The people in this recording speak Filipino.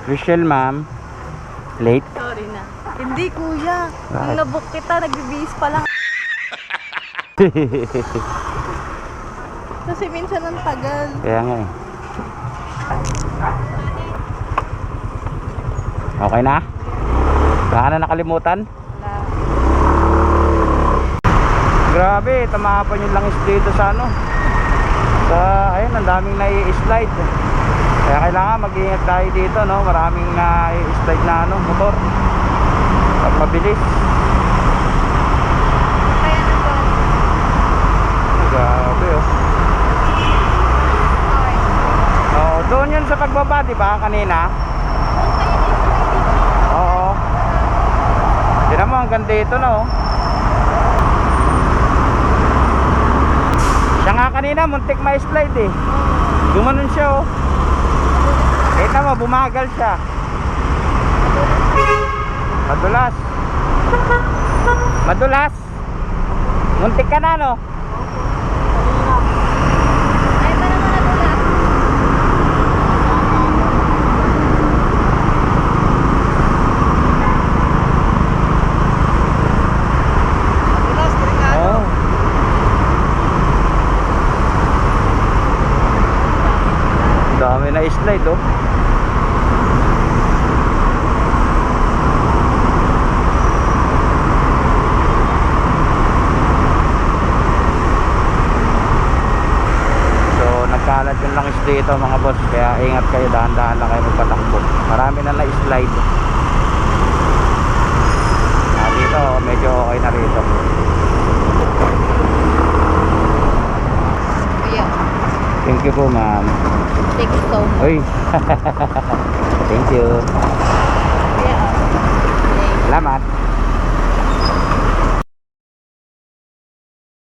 Michelle, ma'am. Late? Sorry na. Hindi kuya. Bakit? Nung nabook kita, nagbibihis pa lang. Kasi minsan ang tagal. Kaya nga eh. Okay na? Wala ka na nakalimutan? Wala. Grabe, tamapan yung langis dito sa ano. Sa, ayun, ang daming nai-slide. Kaya kailangan mag-iingat tayo dito, no? Maraming nai-slide na ano, motor. Pag mabilis. Kaya na ba? Grabe, oh. Oh, doon yun sa pagbaba, di ba, kanina? Oo. Tignan mo, hanggang dito na, oh. Siya nga kanina, muntik ma-slide eh. Gumanon siya, oh. Kita mo, bumagal siya. Madulas. Madulas. Muntik ka na, no? Ay, pa naman nadulas. Nadulas, delikado. Oo. Dami na slide, oh. Nagkalat yung langis dito mga boss, kaya ingat kayo, dahan-dahan lang kayo magpatakbo. Marami na na-slide. Dito medyo okay na rito. Kuya, Thank you po, ma'am. thank you so much. Uy. Thank you. Kuya, Salamat.